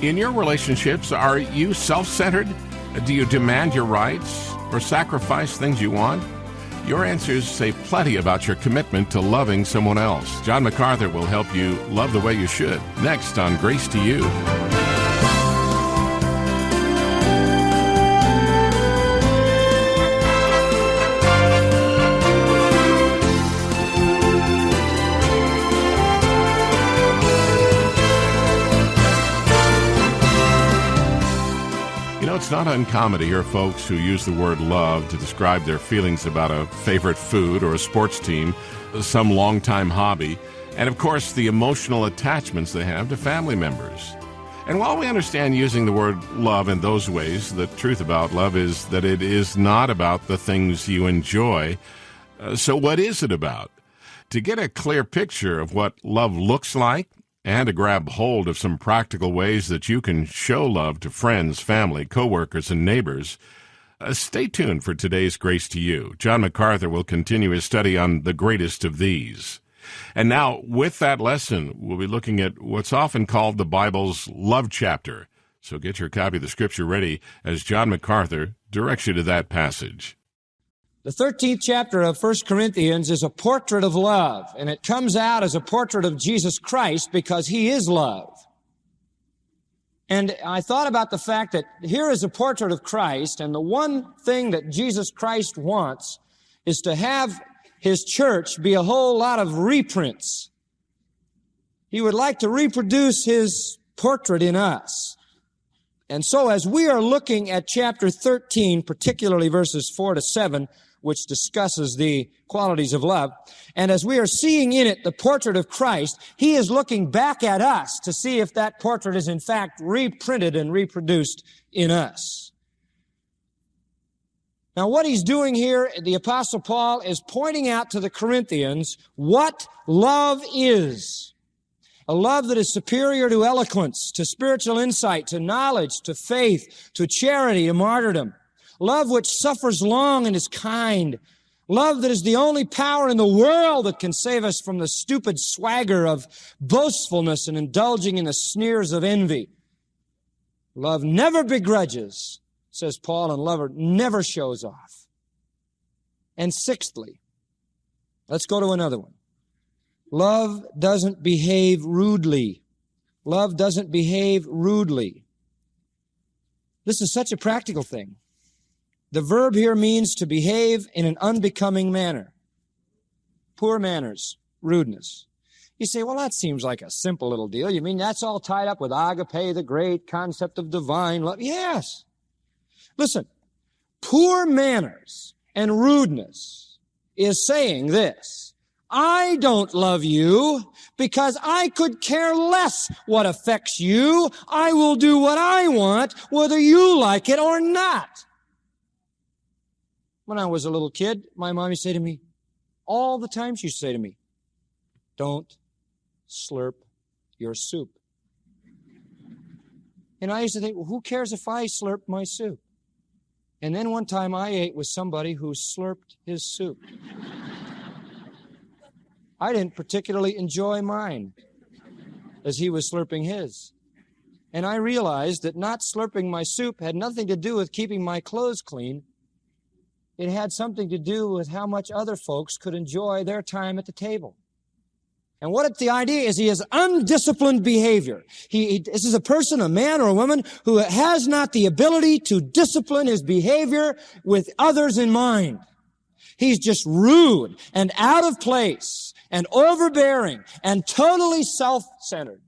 In your relationships, are you self-centered? Do you demand your rights or sacrifice things you want? Your answers say plenty about your commitment to loving someone else. John Macarthur will help you love the way you should. Next on Grace to You. It's not uncommon to hear folks who use the word love to describe their feelings about a favorite food or a sports team, some longtime hobby, and of course the emotional attachments they have to family members. And while we understand using the word love in those ways, the truth about love is that it is not about the things you enjoy. So what is it about? To get a clear picture of what love looks like, and to grab hold of some practical ways that you can show love to friends, family, coworkers, and neighbors, stay tuned for today's Grace to You. John Macarthur will continue his study on the greatest of these. And now, with that lesson, we'll be looking at what's often called the Bible's love chapter. So get your copy of the Scripture ready as John Macarthur directs you to that passage. The 13th chapter of 1 Corinthians is a portrait of love, and it comes out as a portrait of Jesus Christ because He is love. And I thought about the fact that here is a portrait of Christ, and the one thing that Jesus Christ wants is to have His church be a whole lot of reprints. He would like to reproduce His portrait in us. And so as we are looking at chapter 13, particularly verses 4 to 7, which discusses the qualities of love. And as we are seeing in it the portrait of Christ, He is looking back at us to see if that portrait is in fact reprinted and reproduced in us. Now what he's doing here, the Apostle Paul is pointing out to the Corinthians what love is. A love that is superior to eloquence, to spiritual insight, to knowledge, to faith, to charity, to martyrdom. Love which suffers long and is kind. Love that is the only power in the world that can save us from the stupid swagger of boastfulness and indulging in the sneers of envy. Love never begrudges, says Paul, and love never shows off. And sixthly, let's go to another one. Love doesn't behave rudely. Love doesn't behave rudely. This is such a practical thing. The verb here means to behave in an unbecoming manner. Poor manners, rudeness. You say, well, that seems like a simple little deal. You mean that's all tied up with agape, the great concept of divine love? Yes. Listen, poor manners and rudeness is saying this. I don't love you because I could care less what affects you. I will do what I want, whether you like it or not. When I was a little kid, my mom used to say to me, all the time she used to say to me, don't slurp your soup. And I used to think, well, who cares if I slurp my soup? And then one time I ate with somebody who slurped his soup. I didn't particularly enjoy mine as he was slurping his. And I realized that not slurping my soup had nothing to do with keeping my clothes clean. It had something to do with how much other folks could enjoy their time at the table. And what the idea is, he has undisciplined behavior. This is a person, a man or a woman, who has not the ability to discipline his behavior with others in mind. He's just rude and out of place and overbearing and totally self-centered.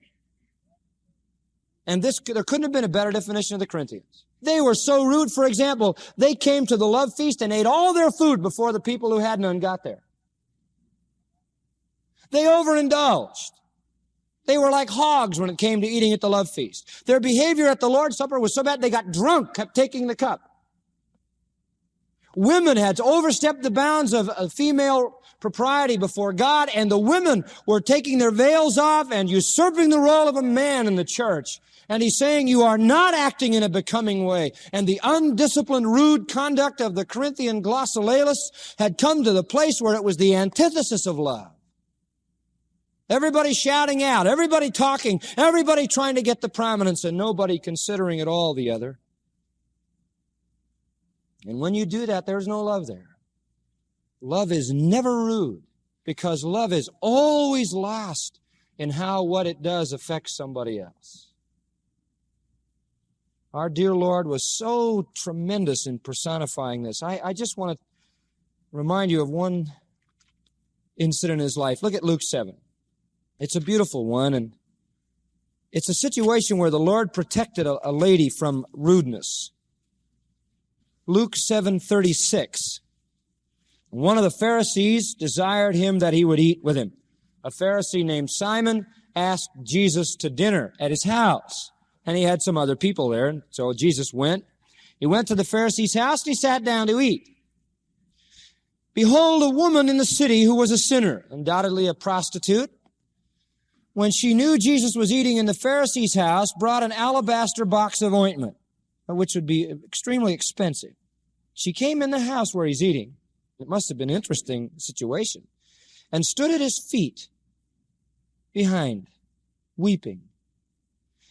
And there couldn't have been a better definition of the Corinthians. They were so rude. For example, they came to the love feast and ate all their food before the people who had none got there. They overindulged. They were like hogs when it came to eating at the love feast. Their behavior at the Lord's Supper was so bad they got drunk, kept taking the cup. Women had overstepped the bounds of female propriety before God, and the women were taking their veils off and usurping the role of a man in the church. And he's saying you are not acting in a becoming way. And the undisciplined, rude conduct of the Corinthian glossolalists had come to the place where it was the antithesis of love. Everybody shouting out, everybody talking, everybody trying to get the prominence, and nobody considering at all the other. And when you do that, there's no love there. Love is never rude, because love is always lost in how what it does affects somebody else. Our dear Lord was so tremendous in personifying this. I just want to remind you of one incident in his life. Look at Luke 7. It's a beautiful one, and it's a situation where the Lord protected a lady from rudeness. Luke 7:36. One of the Pharisees desired him that he would eat with him. A Pharisee named Simon asked Jesus to dinner at his house, and he had some other people there, and so Jesus went. He went to the Pharisee's house, and he sat down to eat. Behold, a woman in the city who was a sinner, undoubtedly a prostitute, when she knew Jesus was eating in the Pharisee's house, brought an alabaster box of ointment, which would be extremely expensive. She came in the house where he's eating. It must have been an interesting situation. And stood at his feet behind, weeping,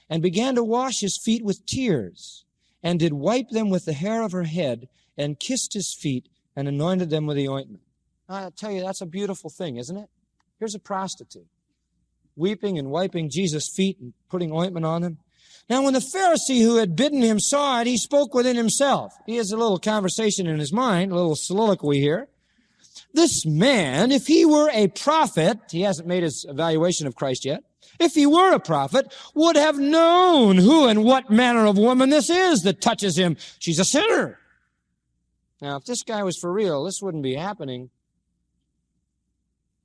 and began to wash his feet with tears, and did wipe them with the hair of her head, and kissed his feet, and anointed them with the ointment. I tell you, that's a beautiful thing, isn't it? Here's a prostitute, weeping and wiping Jesus' feet and putting ointment on them. Now, when the Pharisee who had bidden him saw it, he spoke within himself. He has a little conversation in his mind, a little soliloquy here. This man, if he were a prophet, he hasn't made his evaluation of Christ yet, if he were a prophet, would have known who and what manner of woman this is that touches him. She's a sinner. Now, if this guy was for real, this wouldn't be happening.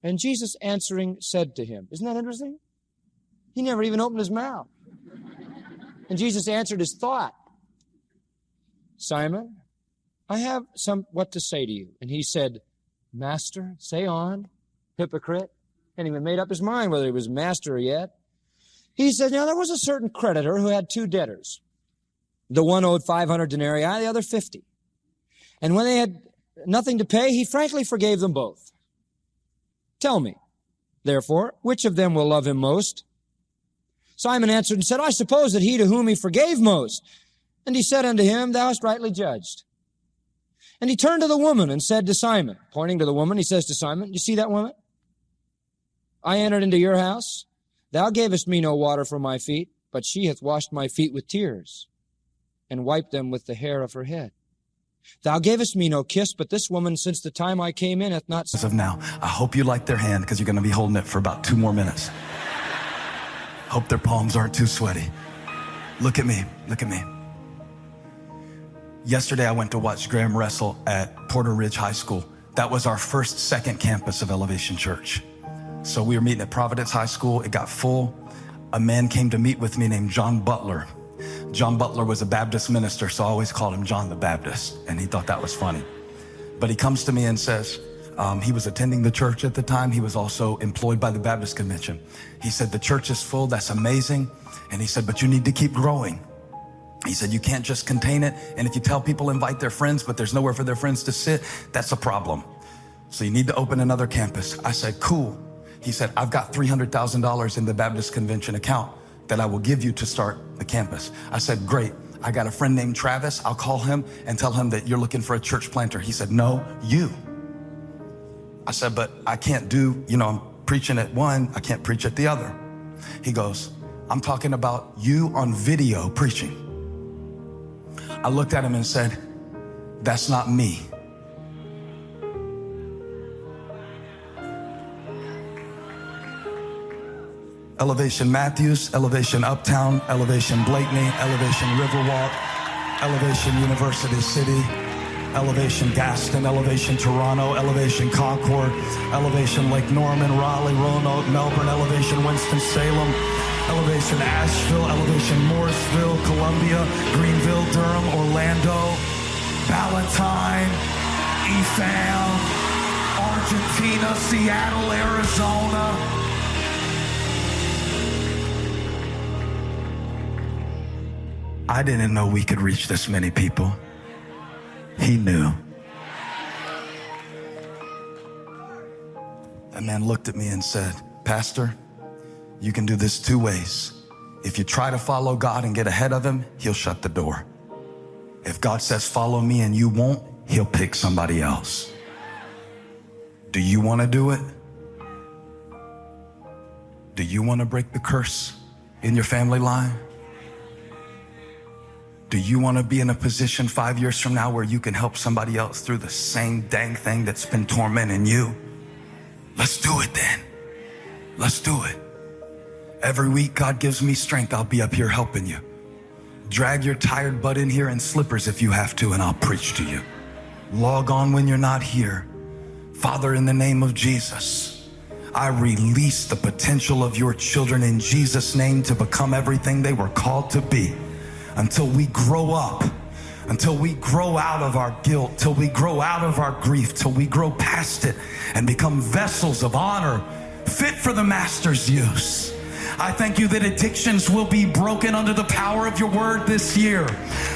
And Jesus answering said to him, isn't that interesting? He never even opened his mouth. And Jesus answered his thought. Simon, I have what to say to you. And he said, Master, say on, hypocrite. And he made up his mind whether he was master yet. He said, now there was a certain creditor who had two debtors. The one owed 500 denarii, the other 50. And when they had nothing to pay, he frankly forgave them both. Tell me, therefore, which of them will love him most? Simon answered and said, I suppose that he to whom he forgave most. And he said unto him, Thou hast rightly judged. And he turned to the woman and said to Simon, pointing to the woman, he says to Simon, you see that woman? I entered into your house. Thou gavest me no water for my feet, but she hath washed my feet with tears and wiped them with the hair of her head. Thou gavest me no kiss, but this woman, since the time I came in, hath not... As of now, I hope you like their hand, because you're going to be holding it for about 2 more minutes. Hope their palms aren't too sweaty. Look at me. Look at me. Yesterday, I went to watch Graham wrestle at Porter Ridge High School. That was our second campus of Elevation Church. So we were meeting at Providence High School. It got full. A man came to meet with me named John Butler. John Butler was a Baptist minister, so I always called him John the Baptist, and he thought that was funny. But he comes to me and says, he was attending the church at the time. He was also employed by the Baptist Convention. He said, the church is full. That's amazing. And he said, but you need to keep growing. He said, you can't just contain it. And if you tell people invite their friends, but there's nowhere for their friends to sit, that's a problem. So you need to open another campus. I said, cool. He said, I've got $300,000 in the Baptist Convention account that I will give you to start the campus. I said, great. I got a friend named Travis. I'll call him and tell him that you're looking for a church planter. He said, no, you. I said, but I can't I'm preaching at one, I can't preach at the other. He goes, I'm talking about you on video preaching. I looked at him and said, that's not me. Elevation Matthews, Elevation Uptown, Elevation Blakeney, Elevation Riverwalk, Elevation University City, Elevation Gaston, Elevation Toronto, Elevation Concord, Elevation Lake Norman, Raleigh, Roanoke, Melbourne, Elevation Winston-Salem, Elevation Asheville, Elevation Morrisville, Columbia, Greenville, Durham, Orlando, Valentine, Efam, Argentina, Seattle, Arizona. I didn't know we could reach this many people. He knew. That man looked at me and said, Pastor, You can do this two ways. If you try to follow God and get ahead of him, he'll shut the door. If God says, follow me, and you won't, he'll pick somebody else. Do you want to do it? Do you want to break the curse in your family line? Do you want to be in a position 5 years from now where you can help somebody else through the same dang thing that's been tormenting you? Let's do it then. Let's do it. Every week God gives me strength, I'll be up here helping you. Drag your tired butt in here in slippers if you have to, and I'll preach to you. Log on when you're not here. Father, in the name of Jesus, I release the potential of your children in Jesus' name to become everything they were called to be. Until we grow up, until we grow out of our guilt, till we grow out of our grief, till we grow past it and become vessels of honor fit for the Master's use. I thank you that addictions will be broken under the power of your word this year.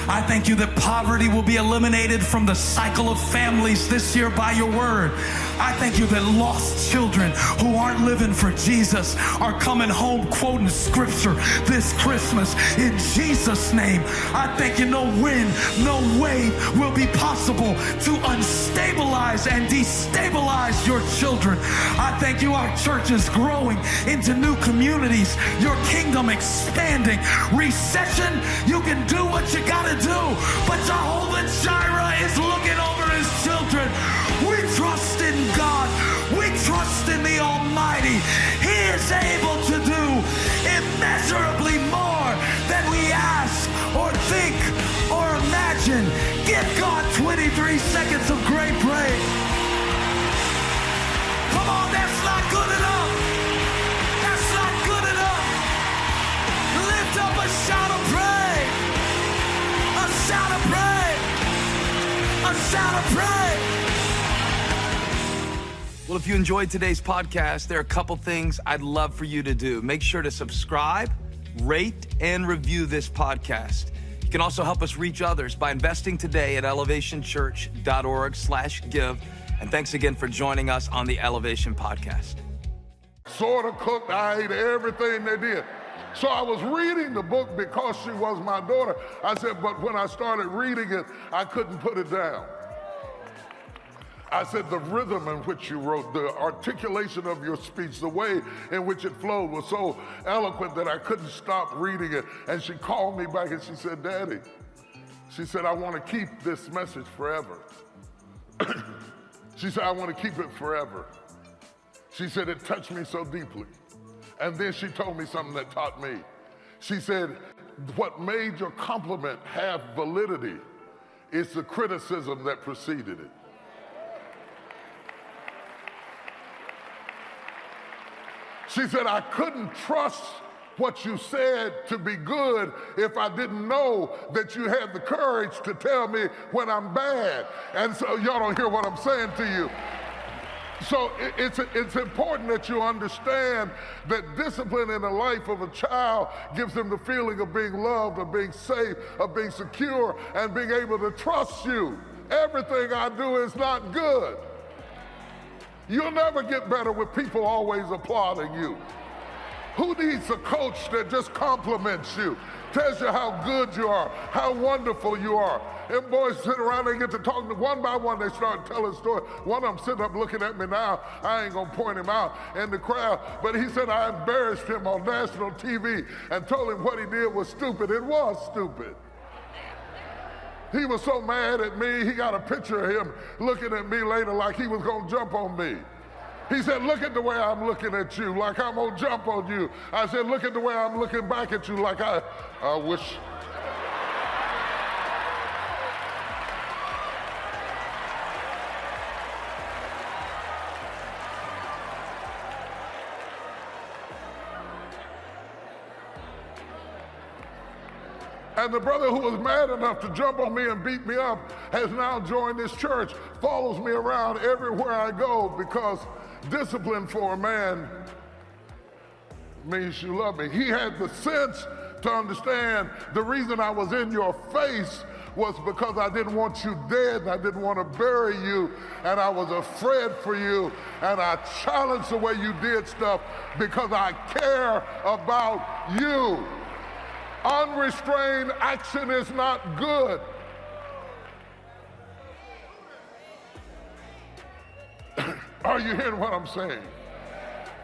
I thank you that poverty will be eliminated from the cycle of families this year by your word. I thank you that lost children who aren't living for Jesus are coming home quoting scripture this Christmas. In Jesus' name, I thank you no wind, no wave will be possible to unstabilize and destabilize your children. I thank you our church is growing into new communities, your kingdom expanding. Recession, you can do what you gotta do, but Jehovah Jireh is looking over his children. We trust in God. We trust in the Almighty. He is able to do immeasurably more than we ask or think or imagine. Give God 23 seconds of great praise. Come on, that's not good enough. That's not good enough. Lift up a shout of praise. A shout of praise. A shout of praise. Well, if you enjoyed today's podcast, there are a couple things I'd love for you to do. Make sure to subscribe, rate, and review this podcast. You can also help us reach others by investing today at elevationchurch.org/give. And thanks again for joining us on the Elevation Podcast. Sort of cooked, I ate everything they did. So I was reading the book because she was my daughter. I said, but when I started reading it, I couldn't put it down. I said, the rhythm in which you wrote, the articulation of your speech, the way in which it flowed was so eloquent that I couldn't stop reading it. And she called me back and she said, Daddy, she said, I want to keep this message forever. She said, I want to keep it forever. She said, it touched me so deeply. And then she told me something that taught me. She said, what made your compliment have validity is the criticism that preceded it. She said, I couldn't trust what you said to be good if I didn't know that you had the courage to tell me when I'm bad. And so y'all don't hear what I'm saying to you. So it's important that you understand that discipline in the life of a child gives them the feeling of being loved, of being safe, of being secure, and being able to trust you. Everything I do is not good. You'll never get better with people always applauding you. Who needs a coach that just compliments you, tells you how good you are, how wonderful you are? And boys sit around, they get to talking, one by one they start telling stories. One of them sitting up looking at me now, I ain't gonna point him out in the crowd, but he said I embarrassed him on national TV and told him what he did was stupid. It was stupid. He was so mad at me, he got a picture of him looking at me later like he was gonna jump on me. He said, look at the way I'm looking at you, like I'm gonna jump on you. I said, look at the way I'm looking back at you, like I wish. And the brother who was mad enough to jump on me and beat me up has now joined this church, follows me around everywhere I go, because discipline for a man means you love me. He had the sense to understand the reason I was in your face was because I didn't want you dead and I didn't want to bury you and I was afraid for you and I challenged the way you did stuff because I care about you. Unrestrained action is not good. Are you hearing what I'm saying?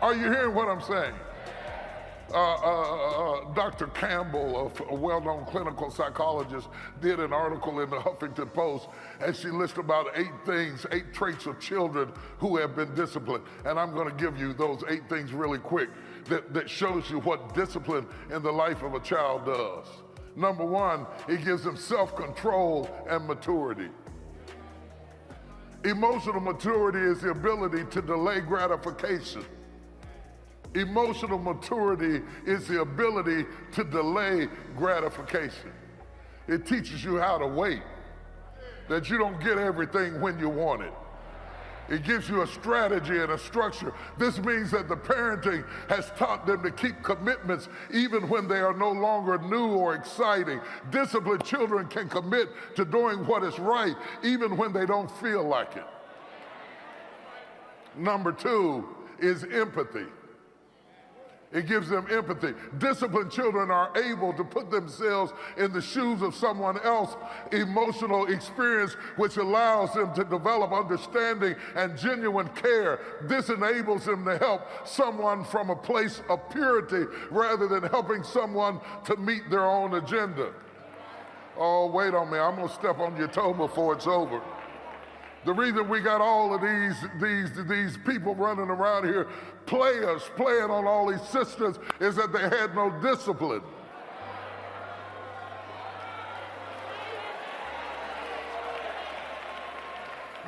Are you hearing what I'm saying? Dr. Campbell, a well-known clinical psychologist, did an article in the Huffington Post, and she listed about 8 traits of children who have been disciplined. And I'm going to give you those 8 things really quick that shows you what discipline in the life of a child does. Number 1, it gives them self-control and maturity. Emotional maturity is the ability to delay gratification. Emotional maturity is the ability to delay gratification. It teaches you how to wait, that you don't get everything when you want it. It gives you a strategy and a structure. This means that the parenting has taught them to keep commitments even when they are no longer new or exciting. Disciplined children can commit to doing what is right even when they don't feel like it. Number 2 is empathy. It gives them empathy. Disciplined children are able to put themselves in the shoes of someone else's emotional experience, which allows them to develop understanding and genuine care. This enables them to help someone from a place of purity rather than helping someone to meet their own agenda. Oh, wait on me. I'm going to step on your toe before it's over. The reason we got all of these people running around here, playing on all these systems, is that they had no discipline.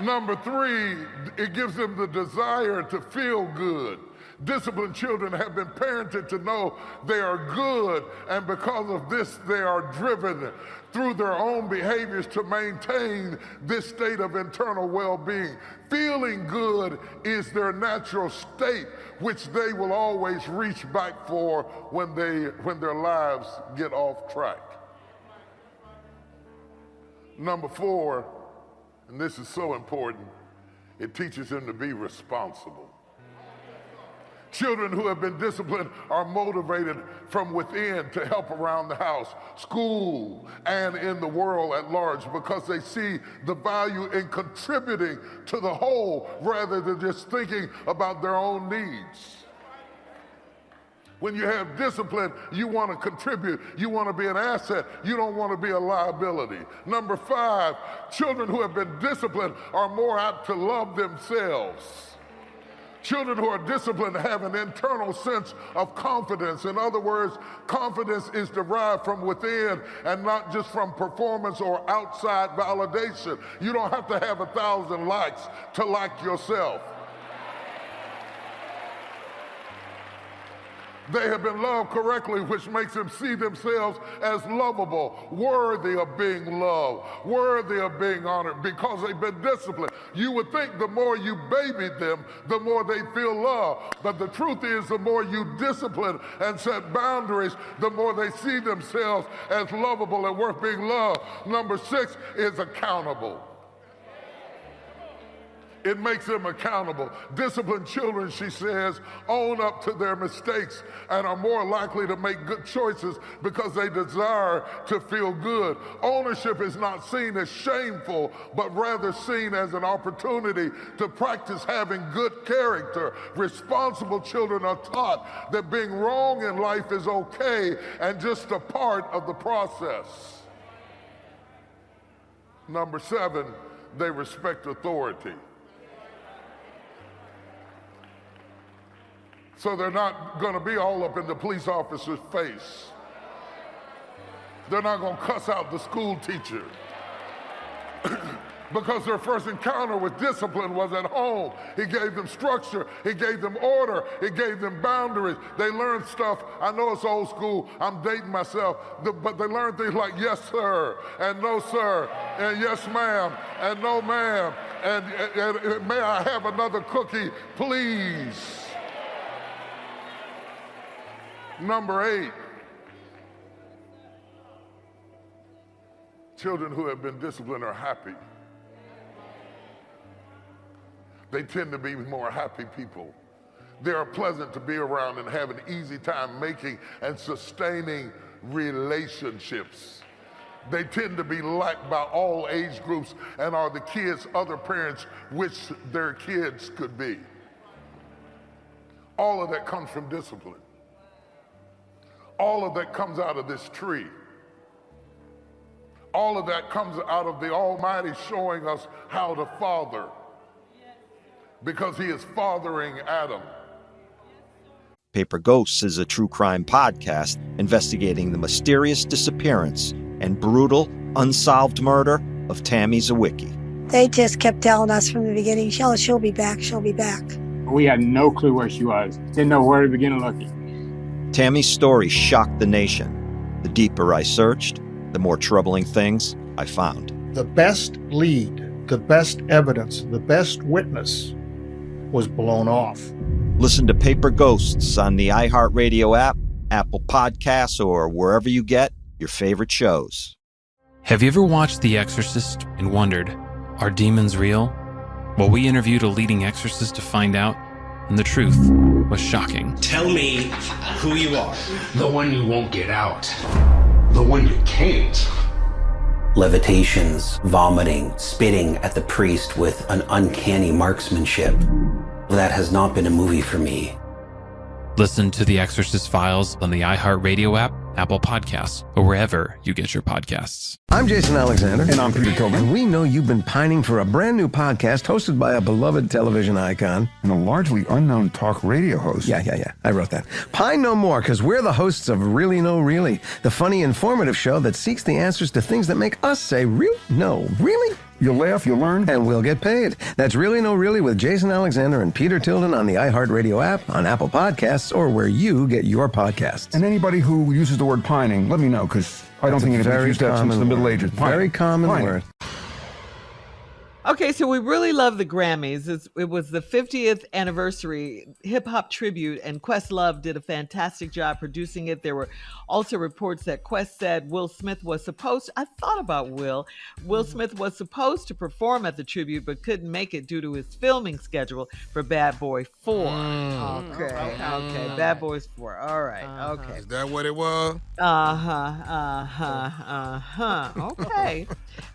Number 3, it gives them the desire to feel good. Disciplined children have been parented to know they are good, and because of this, they are driven through their own behaviors to maintain this state of internal well-being. Feeling good is their natural state, which they will always reach back for when their lives get off track. Number 4, and this is so important, it teaches them to be responsible. Children who have been disciplined are motivated from within to help around the house, school, and in the world at large because they see the value in contributing to the whole rather than just thinking about their own needs. When you have discipline, you want to contribute. You want to be an asset. You don't want to be a liability. Number 5, children who have been disciplined are more apt to love themselves. Children who are disciplined have an internal sense of confidence. In other words, confidence is derived from within and not just from performance or outside validation. You don't have to have 1,000 likes to like yourself. They have been loved correctly, which makes them see themselves as lovable, worthy of being loved, worthy of being honored, because they've been disciplined. You would think the more you babied them, the more they feel love. But the truth is, the more you discipline and set boundaries, the more they see themselves as lovable and worth being loved. Number 6 is accountable. It makes them accountable. Disciplined children, she says, own up to their mistakes and are more likely to make good choices because they desire to feel good. Ownership is not seen as shameful, but rather seen as an opportunity to practice having good character. Responsible children are taught that being wrong in life is okay and just a part of the process. Number 7, they respect authority. So they're not going to be all up in the police officer's face. They're not going to cuss out the school teacher. Because their first encounter with discipline was at home. He gave them structure. He gave them order. He gave them boundaries. They learned stuff. I know it's old school. I'm dating myself. But they learned things like yes, sir, and no, sir, and yes, ma'am, and no, ma'am, and may I have another cookie, please. Number 8, Children who have been disciplined are happy. They tend to be more happy people. They are pleasant to be around and have an easy time making and sustaining relationships. They tend to be liked by all age groups and are the kids other parents wish their kids could be. All of that comes from discipline. All of that comes out of this tree. All of that comes out of the Almighty showing us how to father, because he is fathering Adam. Paper Ghosts is a true crime podcast investigating the mysterious disappearance and brutal, unsolved murder of Tammy Zawicki. They just kept telling us from the beginning, she'll be back, she'll be back. We had no clue where she was. Didn't know where to begin looking. Tammy's story shocked the nation. The deeper I searched, the more troubling things I found. The best lead, the best evidence, the best witness was blown off. Listen to Paper Ghosts on the iHeartRadio app, Apple Podcasts, or wherever you get your favorite shows. Have you ever watched The Exorcist and wondered, are demons real? Well, we interviewed a leading exorcist to find out, and the truth was shocking. Tell me who you are. The one you won't get out. The one you can't. Levitations, vomiting, spitting at the priest with an uncanny marksmanship. That has not been a movie for me. Listen to The Exorcist Files on the iHeartRadio app, Apple Podcasts, or wherever you get your podcasts. I'm Jason Alexander. And I'm Peter Tobin. And we know you've been pining for a brand new podcast hosted by a beloved television icon. And a largely unknown talk radio host. Yeah. I wrote that. Pine no more, because we're the hosts of Really No Really, the funny, informative show that seeks the answers to things that make us say, real? No, really? You'll laugh, you'll learn. And we'll get paid. That's Really No Really with Jason Alexander and Peter Tilden on the iHeartRadio app, on Apple Podcasts, or where you get your podcasts. And anybody who uses the word pining, let me know, because I don't think anybody's used that since the Middle Ages. Very common word. Okay, so we really love the Grammys. It was the 50th anniversary hip-hop tribute, and Questlove did a fantastic job producing it. There were also reports that Quest said Will Smith was supposed to, I thought about Will Smith was supposed to perform at the tribute, but couldn't make it due to his filming schedule for Bad Boy 4. Okay, Bad Boys 4. All right, okay. Is that what it was? Okay.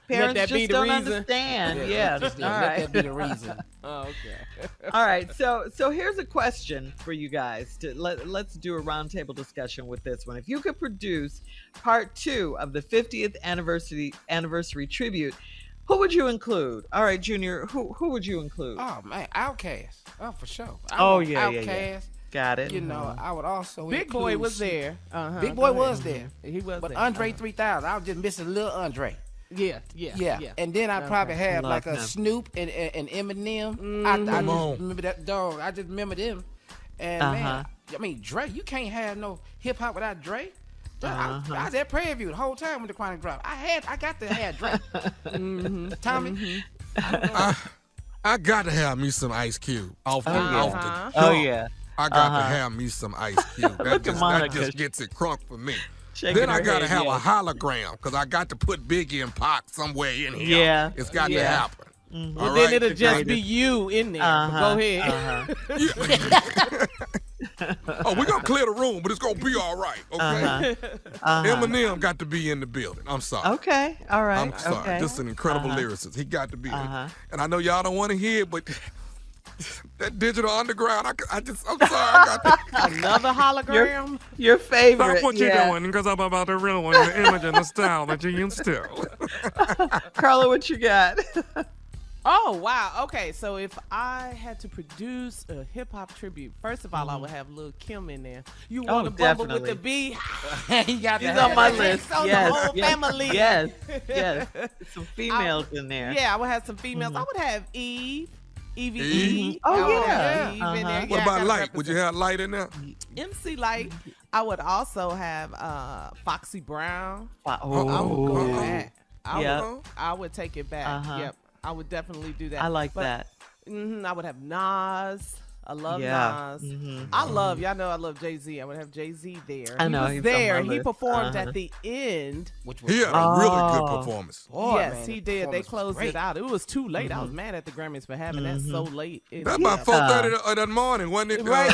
Parents just don't understand. Yeah. Let that be the reason. Okay. All right. So here's a question for you guys. Let's do a roundtable discussion with this one. If you could produce part 2 of the 50th anniversary tribute, who would you include? All right, Junior. Who would you include? Oh man, Outkast. Oh, for sure. Outkast. Got it. You know, I would also. Big Boy was there. Big Boy was there. He was. But there. Andre 3000, I was just missing little Andre. Yeah. And then I'd probably have like a Snoop and Eminem. I just remember that dog. I just remember them. And man, I mean, Dre, you can't have no hip hop without Dre. I was at Prairie View the whole time when the Chronic dropped. I got to have Dre. Tommy. I got to have me some Ice Cube. Often. Oh yeah. I got to have me some Ice Cube. That just gets it crunk for me. Then I got to have a hologram, because I got to put Biggie and Pac somewhere in here. Yeah. It's got to happen. Well, then it'll just be you in there. Go ahead. Oh, we're going to clear the room, but it's going to be all right, okay? Eminem got to be in the building. I'm sorry. Okay. All right. I'm sorry. Okay. This is an incredible lyricist. He got to be there. And I know y'all don't want to hear it, but that Digital Underground, I'm sorry. I got another hologram. Your favorite. Stop what you're doing, because I'm about to ruin the image and the style that you used to. Carla, what you got? Oh, wow. Okay, so if I had to produce a hip-hop tribute, first of all, I would have Lil' Kim in there. You want to bubble with the B? He's on my list. The whole family. Yes. Some females in there. Yeah, I would have some females. I would have Eve. Eve? Oh, yeah. Eve in there. What about Light? Would you have Light in there? MC Light. I would also have Foxy Brown. I would go with that. Yep. I would take it back. Yep. I would definitely do that. I like that. I would have Nas. I love Yeah. Nas. Y'all know I love Jay-Z. I would have Jay-Z there. I know, he he's was on my there. He list. performed at the end. Which was He had a really good performance. Boy, yes, man, he the did. They performance was closed great. it out. It was too late. I was mad at the Grammys for having that so late. That's about 4:30 of that morning, wasn't it? Right.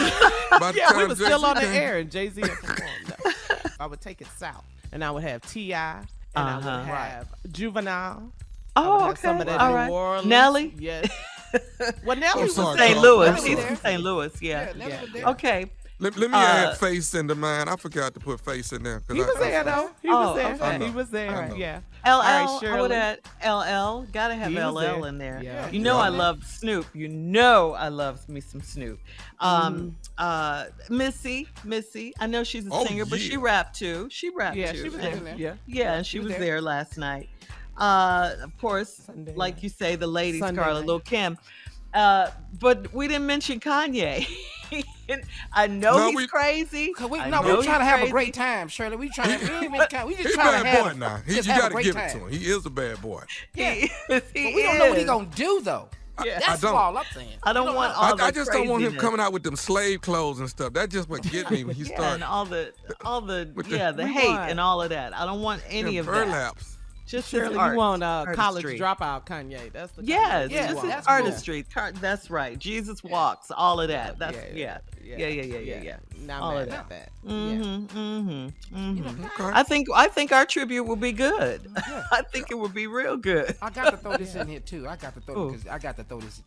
By the Yeah, we time were still Jay-Z on the came. air, and Jay-Z had performed. No. I would take it south, and I would have T.I., and I would have Juvenile. Oh, okay. Some of that All New right. Orleans. Nelly? Yes. Well, Nelly was sorry, St. Charles. Louis. Nelly He's was from there. St. Louis, yeah. Nelly was there. Okay. Let me add Face into mine. I forgot to put Face in there. He was there, though. He was there. okay. He was there. Yeah. LL, All right, I would Shirley. add LL. Gotta have He was LL there. in there. Yeah. You know I love Snoop. You know I love me some Snoop. Missy. I know she's a singer, but she rapped too. She rapped Yeah, too. she was there. Yeah, and she was there last night. Of course, like you say, the lady Sunday Scarlett, night. Lil' Kim. But we didn't mention Kanye. I know he's crazy. We I trying know to have a he's great time, Shirley. We just He's trying a to bad have boy now. You just have a got to great give time. it to him. He is a bad boy. Yeah. He But we don't know what he gonna do though. Yeah. That's don't. all I'm saying. I don't want all the I just don't want him craziness. coming out with them slave clothes and stuff. That's just what get me when he Yeah, starts. and all the With the- the We hate want- and all of that. I don't want any of that. burlaps. Just his Shirley, art, you want college artistry. dropout Kanye. That's the Yes, Kanye. just his that's cool. artistry. That's right. Jesus walks, all of that. That's yeah. Not all mad of at that. I think our tribute will be good. I think it will be real good. I got to throw this in here too. I got to throw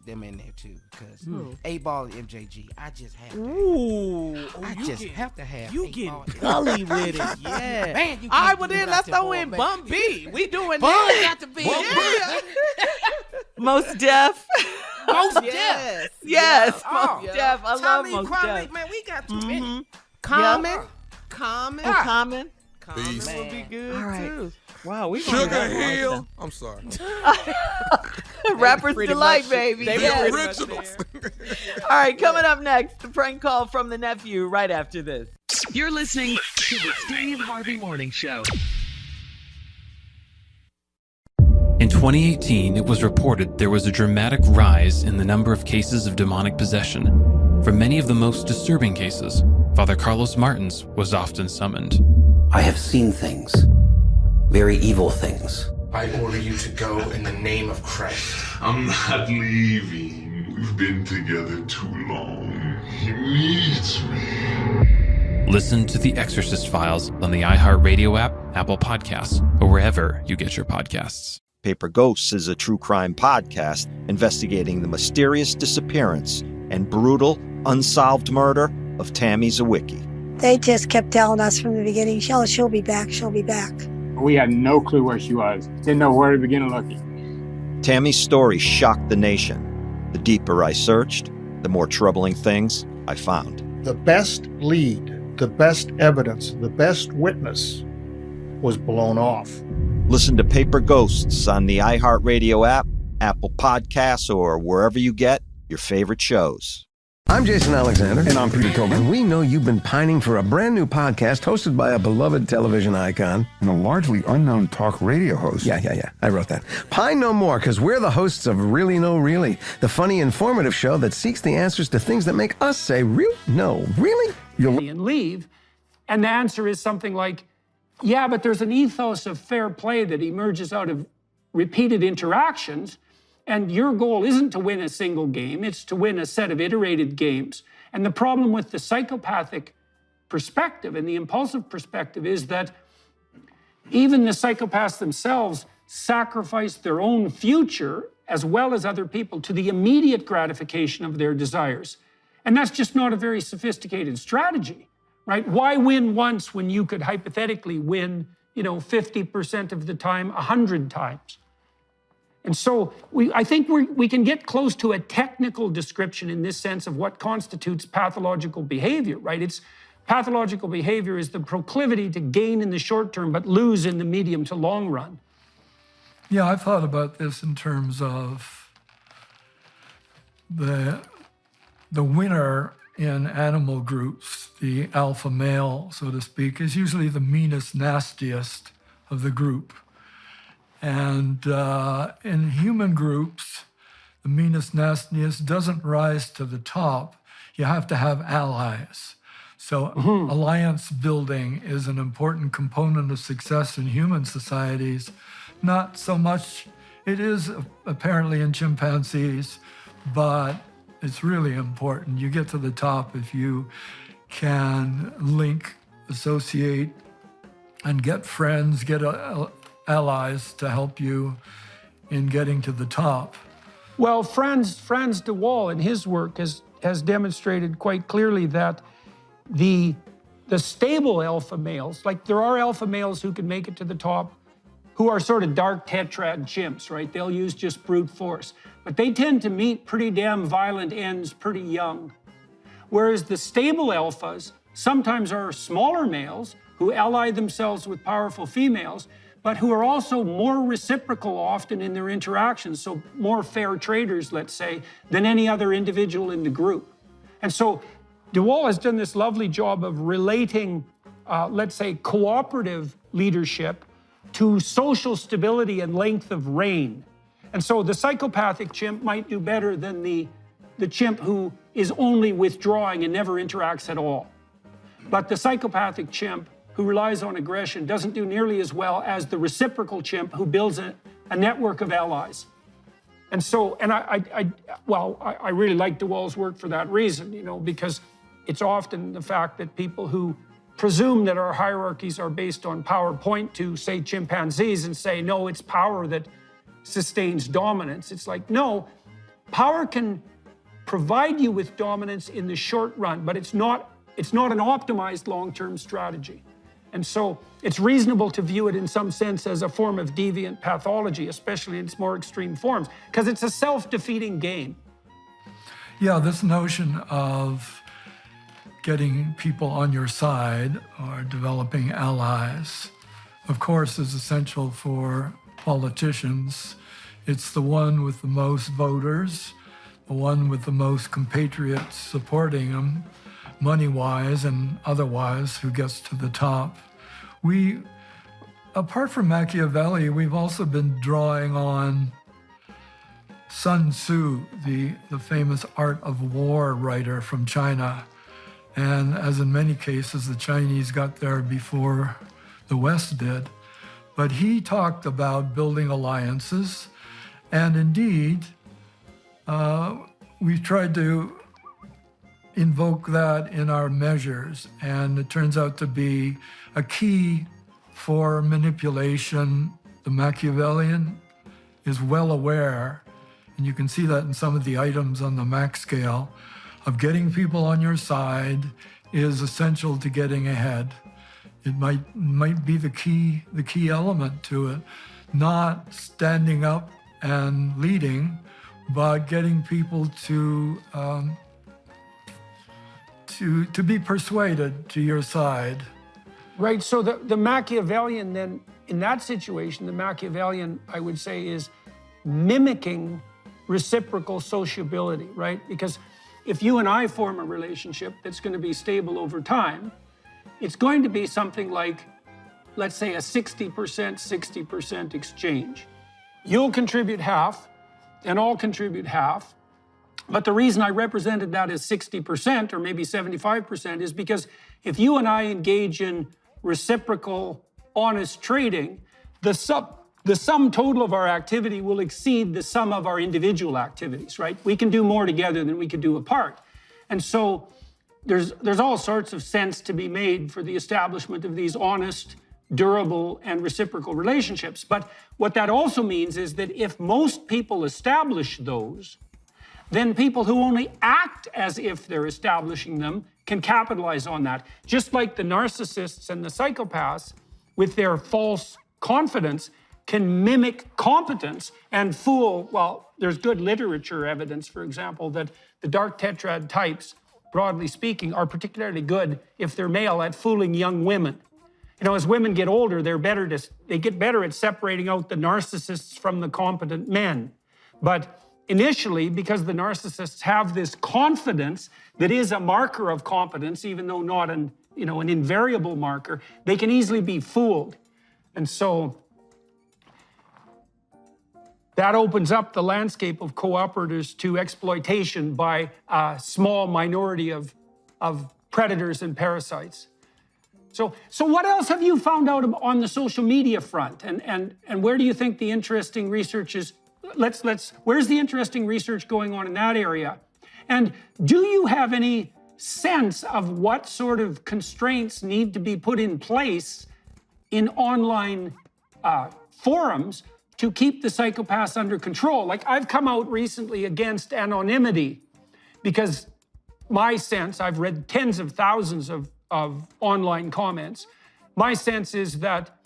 them in there too because A-Ball and MJG. I just have to. I just have to have. You A-Ball get and gully with it, yeah. Man, you All right, can't well do then without let's your throw boy, in man. Bum B. We doing Bun that. got to be. Most Def. Most Yes. Yes, Oh. Most Def. I love Tommy Most Crowley, Def. man, we got too many. Common. Common. Common Beast. will be good All right. too. Wow, we Sugar Hill. I'm sorry. Rapper's pretty Delight, much- baby. they were Yes. pretty much Originals. All right, coming up next, the prank call from the nephew right after this. You're listening to the Steve Harvey Morning Show. In 2018, it was reported there was a dramatic rise in the number of cases of demonic possession. For many of the most disturbing cases, Father Carlos Martins was often summoned. I have seen things, very evil things. I order you to go in the name of Christ. I'm not leaving. We've been together too long. He needs me. Listen to The Exorcist Files on the iHeartRadio app, Apple Podcasts, or wherever you get your podcasts. Paper Ghosts is a true crime podcast investigating the mysterious disappearance and brutal, unsolved murder of Tammy Zawicki. They just kept telling us from the beginning, she'll be back, she'll be back. We had no clue where she was. Didn't know where to begin looking. Tammy's story shocked the nation. The deeper I searched, the more troubling things I found. The best lead, the best evidence, the best witness was blown off. Listen to Paper Ghosts on the iHeartRadio app, Apple Podcasts, or wherever you get your favorite shows. I'm Jason Alexander. And I'm Peter Tobin. And we know you've been pining for a brand new podcast hosted by a beloved television icon. And a largely unknown talk radio host. Yeah. I wrote that. Pine no more, because we're the hosts of Really No Really, the funny, informative show that seeks the answers to things that make us say, no, really? And leave. And the answer is something like, yeah, but there's an ethos of fair play that emerges out of repeated interactions. And your goal isn't to win a single game, it's to win a set of iterated games. And the problem with the psychopathic perspective and the impulsive perspective is that even the psychopaths themselves sacrifice their own future as well as other people to the immediate gratification of their desires. And that's just not a very sophisticated strategy, right? Why win once when you could hypothetically win, 50% of the time, 100 times? And so I think we can get close to a technical description in this sense of what constitutes pathological behavior, right? Pathological behavior is the proclivity to gain in the short term but lose in the medium to long run. Yeah, I've thought about this in terms of the winner in animal groups, the alpha male, so to speak, is usually the meanest, nastiest of the group. And in human groups, the meanest, nastiest doesn't rise to the top. You have to have allies. So alliance building is an important component of success in human societies. Not so much, it is apparently in chimpanzees, but it's really important. You get to the top if you can link, associate, and get friends, get allies to help you in getting to the top. Well, Franz de Waal in his work has demonstrated quite clearly that the stable alpha males, like there are alpha males who can make it to the top, who are sort of dark tetrad chimps, right? They'll use just brute force. But they tend to meet pretty damn violent ends pretty young. Whereas the stable alphas sometimes are smaller males who ally themselves with powerful females, but who are also more reciprocal often in their interactions, so more fair traders, let's say, than any other individual in the group. And so de Waal has done this lovely job of relating, let's say, cooperative leadership to social stability and length of reign. And so the psychopathic chimp might do better than the chimp who is only withdrawing and never interacts at all. But the psychopathic chimp who relies on aggression doesn't do nearly as well as the reciprocal chimp who builds a network of allies. And so, and I really like de Waal's work for that reason, you know, because it's often the fact that people who presume that our hierarchies are based on power point to, say, chimpanzees and say, no, it's power that sustains dominance. It's like, no, power can provide you with dominance in the short run, but it's not an optimized long-term strategy. And so it's reasonable to view it in some sense as a form of deviant pathology, especially in its more extreme forms, because it's a self-defeating game. Yeah, this notion of getting people on your side or developing allies, of course, is essential for politicians. It's the one with the most voters, the one with the most compatriots supporting them, money-wise and otherwise, who gets to the top. We, apart from Machiavelli, we've also been drawing on Sun Tzu, the famous art of war writer from China. And as in many cases, the Chinese got there before the West did. But he talked about building alliances, and indeed, we've tried to invoke that in our measures, and it turns out to be a key for manipulation. The Machiavellian is well aware, and you can see that in some of the items on the Mach scale, of getting people on your side is essential to getting ahead. It might be the key element to it, not standing up and leading, but getting people to be persuaded to your side. Right, so the Machiavellian then, in that situation, the Machiavellian, I would say, is mimicking reciprocal sociability, right? Because if you and I form a relationship that's going to be stable over time, it's going to be something like, let's say, a 60% exchange. You'll contribute half, and I'll contribute half. But the reason I represented that as 60% or maybe 75% is because if you and I engage in reciprocal, honest trading, the sum total of our activity will exceed the sum of our individual activities, right? We can do more together than we could do apart. And so there's all sorts of sense to be made for the establishment of these honest, durable, and reciprocal relationships. But what that also means is that if most people establish those, then people who only act as if they're establishing them can capitalize on that. Just like the narcissists and the psychopaths, with their false confidence, can mimic competence and fool. Well, there's good literature evidence, for example, that the dark tetrad types, broadly speaking, are particularly good if they're male at fooling young women. You know, as women get older, they get better at separating out the narcissists from the competent men. But initially, because the narcissists have this confidence that is a marker of competence, even though not an invariable marker, they can easily be fooled. And so that opens up the landscape of cooperators to exploitation by a small minority of predators and parasites. So what else have you found out on the social media front? And where do you think the interesting research is? Where's the interesting research going on in that area? And do you have any sense of what sort of constraints need to be put in place in online forums to keep the psychopaths under control? Like, I've come out recently against anonymity because my sense, I've read tens of thousands of online comments. My sense is that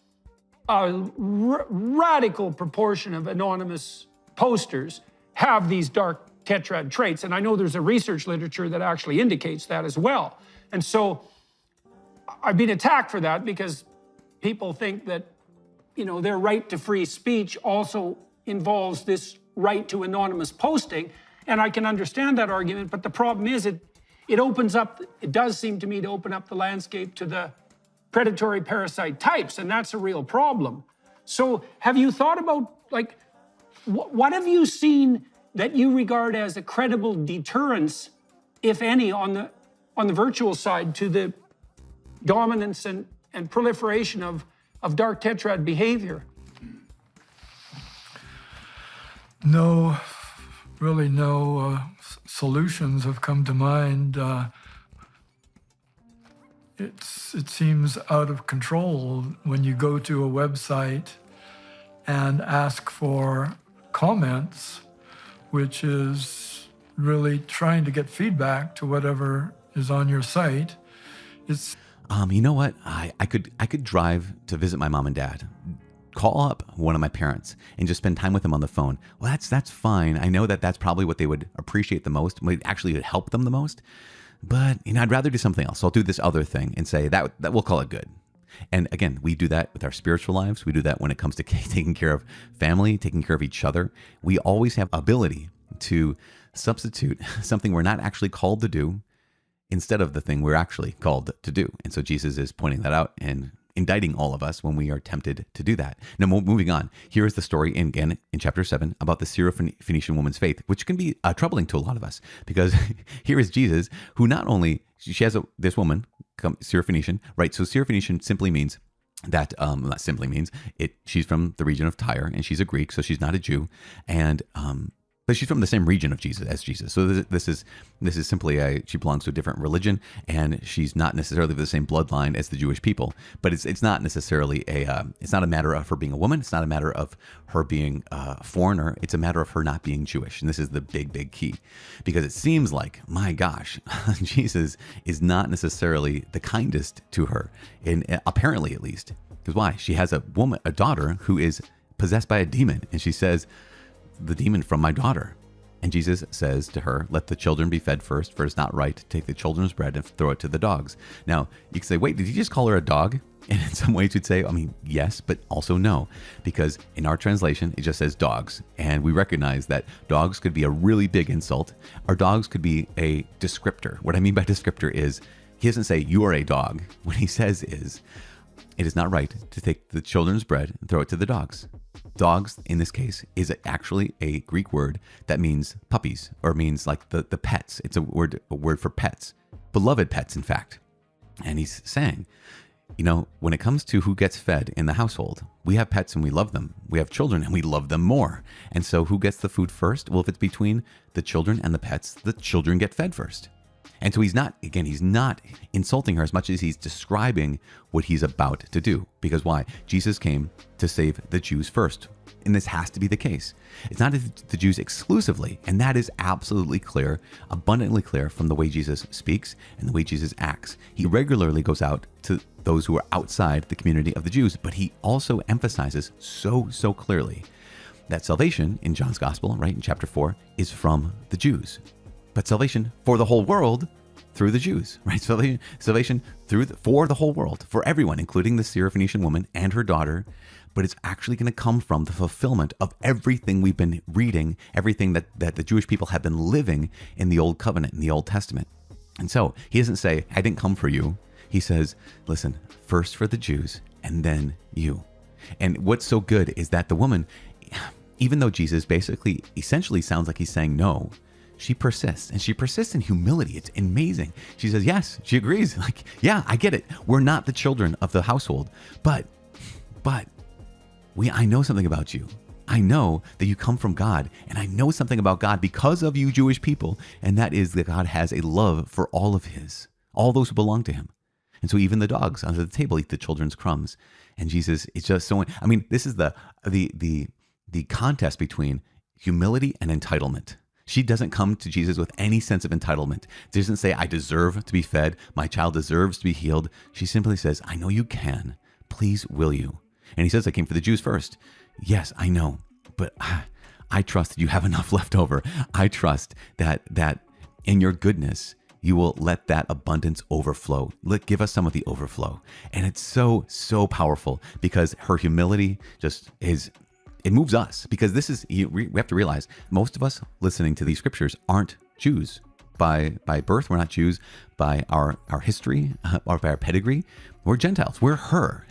a radical proportion of anonymous posters have these dark tetrad traits. And I know there's a research literature that actually indicates that as well. And so I've been attacked for that because people think that, their right to free speech also involves this right to anonymous posting. And I can understand that argument, but the problem is it does seem to me to open up the landscape to the predatory parasite types, and that's a real problem. So have you thought about, what have you seen that you regard as a credible deterrence, if any, on the virtual side to the dominance and proliferation of dark tetrad behavior? No solutions have come to mind. It seems out of control when you go to a website and ask for comments, which is really trying to get feedback to whatever is on your site. It's you know what? I could drive to visit my mom and dad, call up one of my parents and just spend time with them on the phone. Well, that's fine. I know that that's probably what they would appreciate the most, would actually help them the most. But I'd rather do something else. So I'll do this other thing and say that we'll call it good. And again, we do that with our spiritual lives. We do that when it comes to taking care of family, taking care of each other. We always have ability to substitute something we're not actually called to do instead of the thing we're actually called to do. And so Jesus is pointing that out and indicting all of us when we are tempted to do that. Now, moving on, here is the story again in chapter 7 about the Syrophoenician woman's faith, which can be troubling to a lot of us, because here is Jesus, who not only, she has this woman, Syrophoenician, right? So Syrophoenician simply means that, not simply means, she's from the region of Tyre, and she's a Greek, so she's not a Jew, and but she's from the same region of Jesus as Jesus. So this is simply she belongs to a different religion, and she's not necessarily of the same bloodline as the Jewish people. But it's not necessarily it's not a matter of her being a woman. It's not a matter of her being a foreigner. It's a matter of her not being Jewish. And this is the big key, because it seems like, my gosh, Jesus is not necessarily the kindest to her, apparently at least. Because why? She has a daughter who is possessed by a demon, and she says, "The demon from my daughter." And Jesus says to her, "Let the children be fed first, for it's not right to take the children's bread and throw it to the dogs." Now, you can say, wait, did he just call her a dog? And in some ways you'd say, yes, but also no, because in our translation, it just says dogs. And we recognize that dogs could be a really big insult, or dogs could be a descriptor. What I mean by descriptor is, he doesn't say you are a dog. What he says is, it is not right to take the children's bread and throw it to the dogs. Dogs, in this case, is actually a Greek word that means puppies, or means like the pets. It's a word for pets, beloved pets, in fact. And he's saying, when it comes to who gets fed in the household, we have pets and we love them. We have children and we love them more. And so who gets the food first? Well, if it's between the children and the pets, the children get fed first. And so he's not insulting her as much as he's describing what he's about to do. Because why? Jesus came to save the Jews first. And this has to be the case. It's not the Jews exclusively. And that is absolutely clear, abundantly clear from the way Jesus speaks and the way Jesus acts. He regularly goes out to those who are outside the community of the Jews, but he also emphasizes so clearly that salvation in John's Gospel, right, in chapter 4, is from the Jews. But salvation for the whole world through the Jews, right? Salvation for the whole world, for everyone, including the Syrophoenician woman and her daughter. But it's actually going to come from the fulfillment of everything we've been reading, everything that the Jewish people have been living in the Old Covenant, in the Old Testament. And so he doesn't say, I didn't come for you. He says, listen, first for the Jews and then you. And what's so good is that the woman, even though Jesus basically essentially sounds like he's saying no, she persists, and she persists in humility. It's amazing. She says, yes, she agrees. Like, yeah, I get it. We're not the children of the household, but I know something about you. I know that you come from God, and I know something about God because of you Jewish people, and that is that God has a love for all those who belong to him. And so even the dogs under the table eat the children's crumbs. And Jesus is just so, I mean, this is the contest between humility and entitlement. She doesn't come to Jesus with any sense of entitlement. She doesn't say, I deserve to be fed. My child deserves to be healed. She simply says, I know you can. Please, will you? And he says, I came for the Jews first. Yes, I know, but I trust that you have enough left over. I trust that in your goodness, you will let that abundance overflow. Give us some of the overflow. And it's so, so powerful because her humility it moves us, because we have to realize most of us listening to these scriptures aren't Jews by birth. We're not Jews by our history or by our pedigree. We're Gentiles. We're her.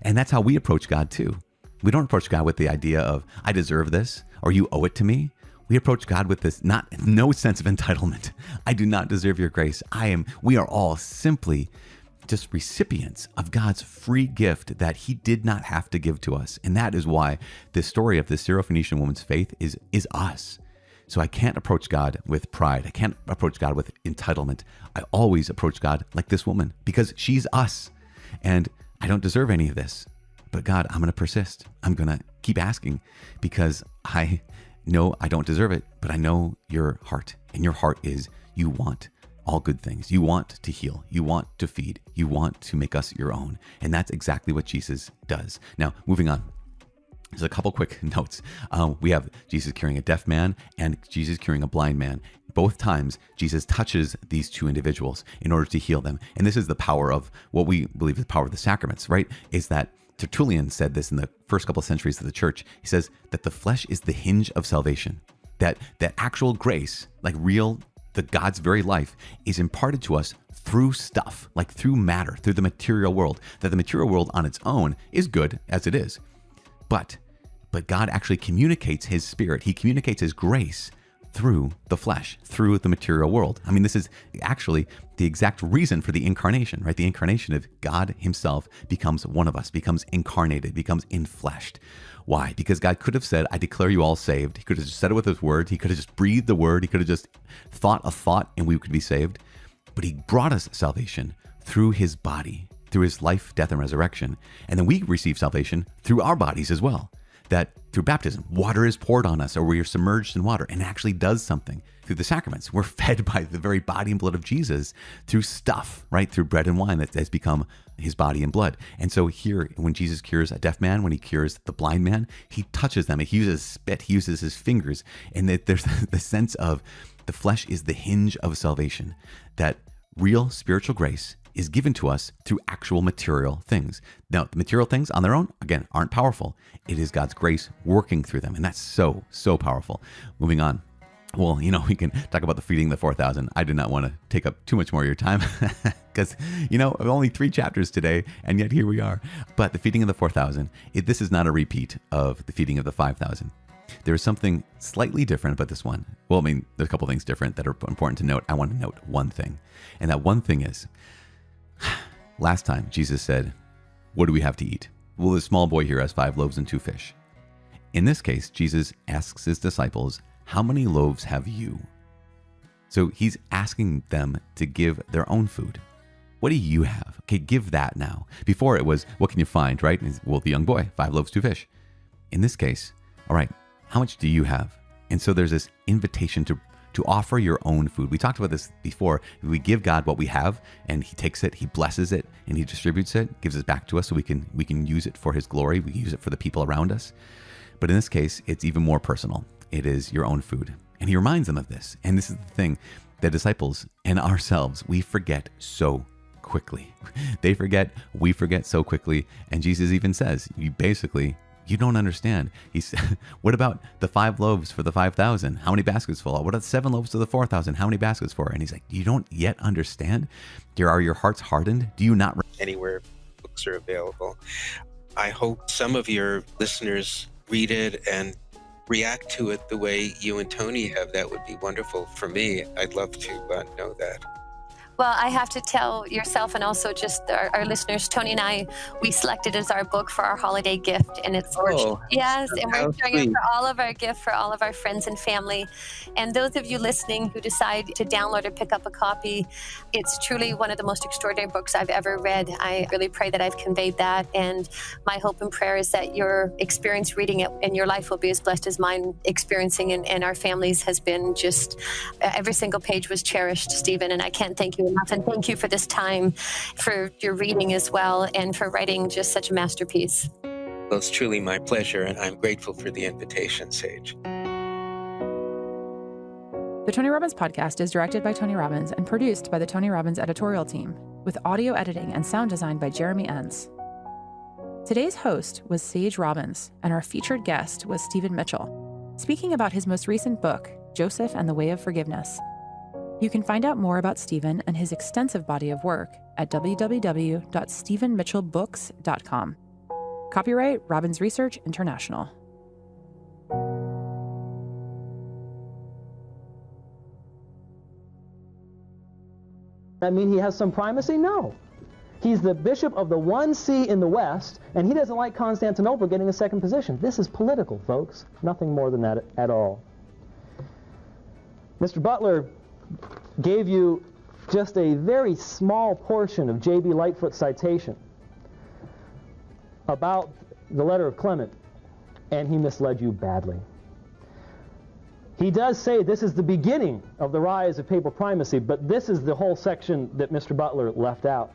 And that's how we approach God too. We don't approach God with the idea of, I deserve this, or you owe it to me. We approach God with this no sense of entitlement. I do not deserve your grace. We are all simply just recipients of God's free gift that he did not have to give to us. And that is why this story of this Syrophoenician woman's faith is us. So I can't approach God with pride. I can't approach God with entitlement. I always approach God like this woman, because she's us. And I don't deserve any of this. But God, I'm going to persist. I'm going to keep asking, because I know I don't deserve it, but I know your heart. And your heart is, you want all good things. You want to heal. You want to feed. You want to make us your own. And that's exactly what Jesus does. Now, moving on. There's a couple quick notes. We have Jesus curing a deaf man and Jesus curing a blind man. Both times, Jesus touches these two individuals in order to heal them. And this is the power of what we believe is the power of the sacraments, right? Is that Tertullian said this in the first couple of centuries of the church. He says that the flesh is the hinge of salvation. That actual grace, like the God's very life, is imparted to us through stuff, like through matter, through the material world. That the material world on its own is good as it is. But God actually communicates his spirit. He communicates his grace through the flesh, through the material world. I mean, this is actually the exact reason for the incarnation, right? The incarnation of God himself becomes one of us, becomes incarnated, becomes infleshed. Why? Because God could have said, I declare you all saved. He could have just said it with his word. He could have just breathed the word. He could have just thought a thought and we could be saved. But he brought us salvation through his body, through his life, death, and resurrection. And then we receive salvation through our bodies as well. That through baptism, water is poured on us, or we are submerged in water, and it actually does something. Through the sacraments, we're fed by the very body and blood of Jesus through stuff, right? Through bread and wine that has become his body and blood. And so here, when Jesus cures a deaf man, when he cures the blind man, he touches them. He uses spit, he uses his fingers. And that there's the sense of the flesh is the hinge of salvation, that real spiritual grace is given to us through actual material things. Now, the material things on their own, again, aren't powerful. It is God's grace working through them. And that's so, so powerful. Moving on. Well, we can talk about the feeding the 4,000. I do not want to take up too much more of your time because, only 3 chapters today, and yet here we are. But the feeding of the 4,000, this is not a repeat of the feeding of the 5,000. There is something slightly different about this one. Well, I mean, there's a couple things different that are important to note. I want to note one thing. And that one thing is, last time Jesus said, what do we have to eat? Well, the small boy here has 5 loaves and 2 fish. In this case, Jesus asks his disciples, how many loaves have you? So he's asking them to give their own food. What do you have? Okay, give that now. Before it was, what can you find, right? Well, the young boy, 5 loaves, 2 fish. In this case, all right, how much do you have? And so there's this invitation to offer your own food. We talked about this before. We give God what we have, and he takes it, he blesses it, and he distributes it, gives it back to us so we can use it for his glory. We use it for the people around us. But in this case, it's even more personal. It is your own food. And he reminds them of this. And this is the thing, the disciples and ourselves, we forget so quickly. They forget, we forget so quickly. And Jesus even says, you don't understand. He said, what about the 5 loaves for the 5,000? How many baskets full? What about 7 loaves to the 4,000? How many baskets for? And he's like, you don't yet understand? Are your hearts hardened? Do you not? Anywhere books are available. I hope some of your listeners read it and react to it the way you and Tony have, that would be wonderful for me. I'd love to know that. Well, I have to tell yourself and also just our listeners, Tony and I, we selected it as our book for our holiday gift. And it's, yes, and we're sharing it for all of our gift for all of our friends and family. And those of you listening who decide to download or pick up a copy, it's truly one of the most extraordinary books I've ever read. I really pray that I've conveyed that. And my hope and prayer is that your experience reading it and your life will be as blessed as mine experiencing and our families has been. Just every single page was cherished, Stephen, and I can't thank you enough. And thank you for this time, for your reading as well, and for writing just such a masterpiece. Well, it's truly my pleasure, and I'm grateful for the invitation, Sage. The Tony Robbins Podcast is directed by Tony Robbins and produced by the Tony Robbins editorial team, with audio editing and sound design by Jeremy Enns. Today's host was Sage Robbins, and our featured guest was Stephen Mitchell, speaking about his most recent book, Joseph and the Way of Forgiveness. You can find out more about Stephen and his extensive body of work at www.stephenmitchellbooks.com. Copyright Robbins Research International. That mean he has some primacy? No. He's the bishop of the one see in the West, and he doesn't like Constantinople getting a second position. This is political, folks. Nothing more than that at all. Mr. Butler gave you just a very small portion of J.B. Lightfoot's citation about the letter of Clement, and he misled you badly. He does say this is the beginning of the rise of papal primacy, but this is the whole section that Mr. Butler left out.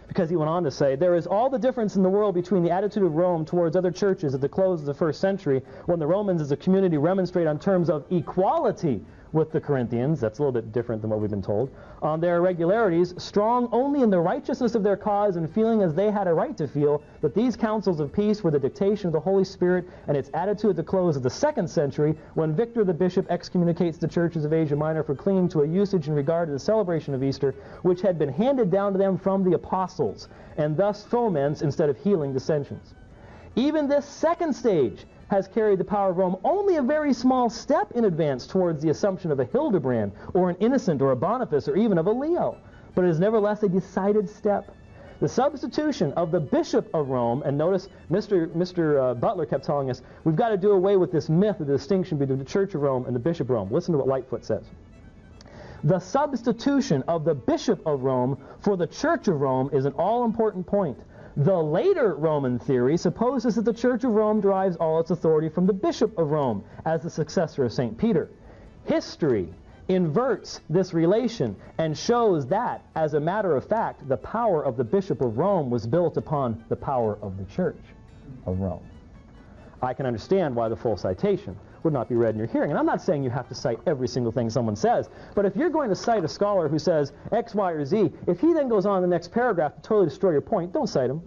Because he went on to say, there is all the difference in the world between the attitude of Rome towards other churches at the close of the first century, when the Romans as a community remonstrate on terms of equality with the Corinthians, that's a little bit different than what we've been told, on their irregularities, strong only in the righteousness of their cause and feeling as they had a right to feel, that these councils of peace were the dictation of the Holy Spirit, and its attitude at the close of the second century, when Victor the bishop excommunicates the churches of Asia Minor for clinging to a usage in regard to the celebration of Easter, which had been handed down to them from the apostles, and thus foments instead of healing dissensions. Even this second stage has carried the power of Rome only a very small step in advance towards the assumption of a Hildebrand, or an Innocent, or a Boniface, or even of a Leo. But it is nevertheless a decided step. The substitution of the Bishop of Rome, and notice Mr. Butler kept telling us, we've got to do away with this myth of the distinction between the Church of Rome and the Bishop of Rome. Listen to what Lightfoot says. The substitution of the Bishop of Rome for the Church of Rome is an all-important point. The later Roman theory supposes that the Church of Rome derives all its authority from the Bishop of Rome as the successor of St. Peter. History inverts this relation and shows that, as a matter of fact, the power of the Bishop of Rome was built upon the power of the Church of Rome. I can understand why the full citation would not be read in your hearing. And I'm not saying you have to cite every single thing someone says, but if you're going to cite a scholar who says X, Y, or Z, if he then goes on in the next paragraph to totally destroy your point, don't cite him.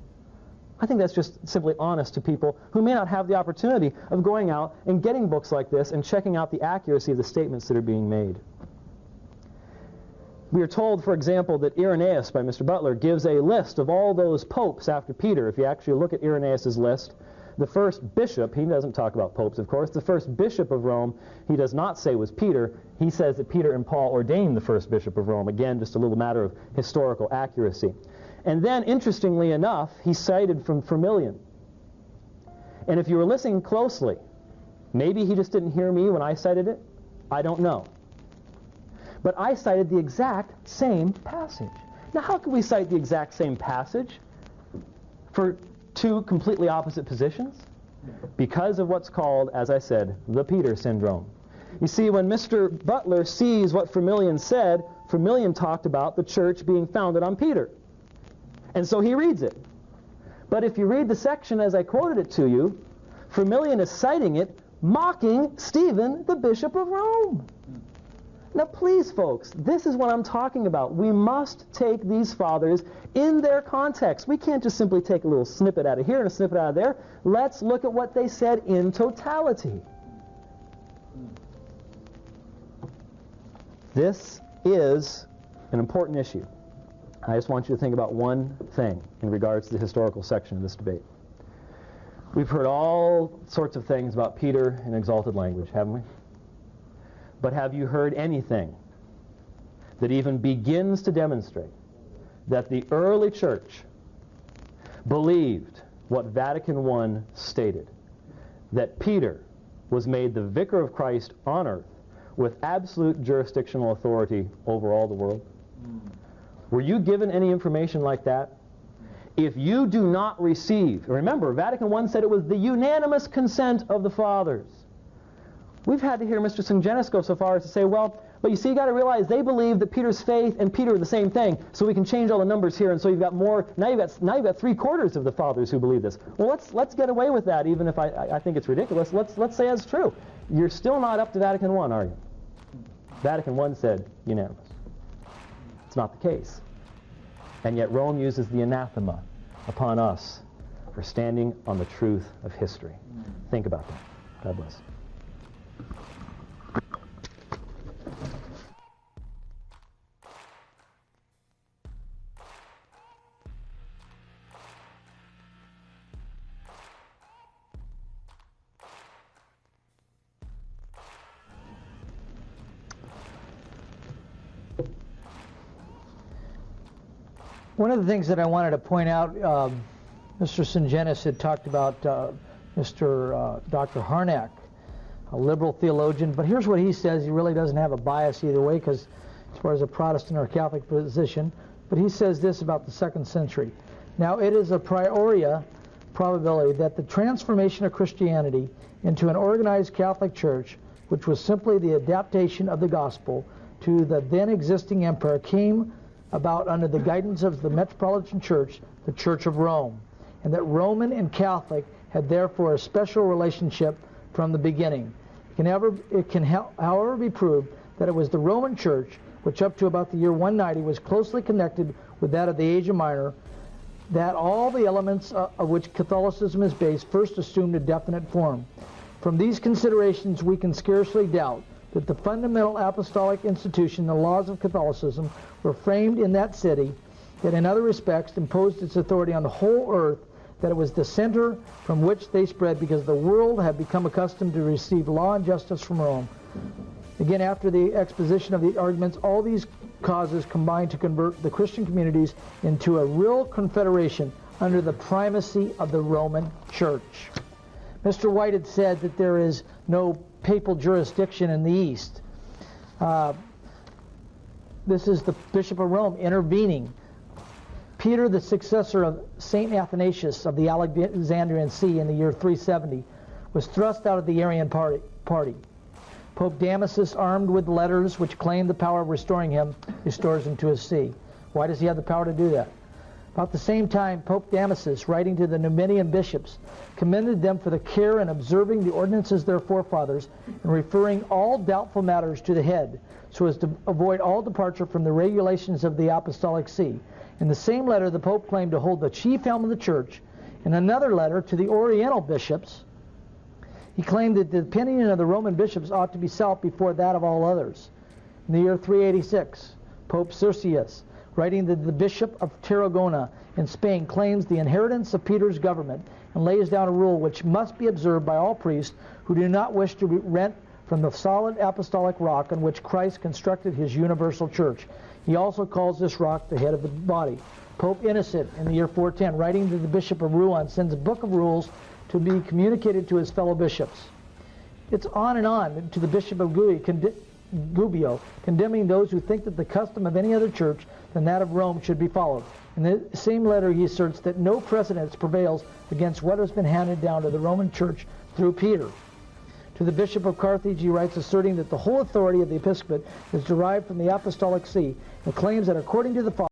I think that's just simply honest to people who may not have the opportunity of going out and getting books like this and checking out the accuracy of the statements that are being made. We are told, for example, that Irenaeus, by Mr. Butler, gives a list of all those popes after Peter. If you actually look at Irenaeus' list, the first bishop, he doesn't talk about popes, of course, the first bishop of Rome, he does not say was Peter. He says that Peter and Paul ordained the first bishop of Rome. Again, just a little matter of historical accuracy. And then, interestingly enough, he cited from Firmilian. And if you were listening closely, maybe he just didn't hear me when I cited it. I don't know. But I cited the exact same passage. Now, how can we cite the exact same passage for two completely opposite positions? Because of what's called, as I said, the Peter syndrome. You see, when Mr. Butler sees what Firmilian said, Firmilian talked about the church being founded on Peter. And so he reads it. But if you read the section as I quoted it to you, Firmilian is citing it, mocking Stephen, the Bishop of Rome. Now please, folks, this is what I'm talking about. We must take these fathers in their context. We can't just simply take a little snippet out of here and a snippet out of there. Let's look at what they said in totality. This is an important issue. I just want you to think about one thing in regards to the historical section of this debate. We've heard all sorts of things about Peter in exalted language, haven't we? But have you heard anything that even begins to demonstrate that the early church believed what Vatican I stated, that Peter was made the vicar of Christ on earth with absolute jurisdictional authority over all the world? Were you given any information like that? If you do not receive, remember, Vatican I said it was the unanimous consent of the fathers. We've had to hear Mr. Sungenis go so far as to say, well, but you see, you got to realize they believe that Peter's faith and Peter are the same thing, so we can change all the numbers here, and so you've got more. Now you've got 3/4 of the fathers who believe this. Well, let's get away with that, even if I think it's ridiculous. Let's say it's true. You're still not up to Vatican I, are you? Vatican I said unanimous. It's not the case, and yet Rome uses the anathema upon us for standing on the truth of history. Think about that. God bless. One of the things that I wanted to point out, Mr. Sungenis had talked about Dr. Harnack, a liberal theologian, but here's what he says. He really doesn't have a bias either way, because as far as a Protestant or Catholic position, but he says this about the 2nd century. Now, it is a probability that the transformation of Christianity into an organized Catholic Church, which was simply the adaptation of the gospel to the then existing empire, came about under the guidance of the Metropolitan Church, the Church of Rome, and that Roman and Catholic had therefore a special relationship from the beginning. It can however be proved that it was the Roman Church which up to about the year 190 was closely connected with that of the Asia Minor, that all the elements of which Catholicism is based first assumed a definite form. From these considerations, we can scarcely doubt that the fundamental apostolic institution, the laws of Catholicism, were framed in that city, that in other respects imposed its authority on the whole earth, that it was the center from which they spread, because the world had become accustomed to receive law and justice from Rome. Again, after the exposition of the arguments, all these causes combined to convert the Christian communities into a real confederation under the primacy of the Roman Church. Mr. White had said that there is no papal jurisdiction in the East. This is the Bishop of Rome intervening. Peter, the successor of St. Athanasius of the Alexandrian See in the year 370, was thrust out of the Arian party. Pope Damasus, armed with letters which claimed the power of restoring him, restores him to his see. Why does he have the power to do that? About the same time, Pope Damasus, writing to the Numidian bishops, commended them for the care in observing the ordinances of their forefathers and referring all doubtful matters to the head, so as to avoid all departure from the regulations of the Apostolic See. In the same letter, the Pope claimed to hold the chief helm of the Church. In another letter to the Oriental bishops, he claimed that the opinion of the Roman bishops ought to be sought before that of all others. In the year 386, Pope Circius, writing to the Bishop of Tarragona in Spain, claims the inheritance of Peter's government and lays down a rule which must be observed by all priests who do not wish to rent from the solid apostolic rock on which Christ constructed his universal church. He also calls this rock the head of the body. Pope Innocent, in the year 410, writing to the Bishop of Rouen, sends a book of rules to be communicated to his fellow bishops. It's on and on to the Bishop of Gubbio, condemning those who think that the custom of any other church than that of Rome should be followed. In the same letter, he asserts that no precedence prevails against what has been handed down to the Roman Church through Peter. To the Bishop of Carthage, he writes, asserting that the whole authority of the episcopate is derived from the Apostolic See, and claims that according to the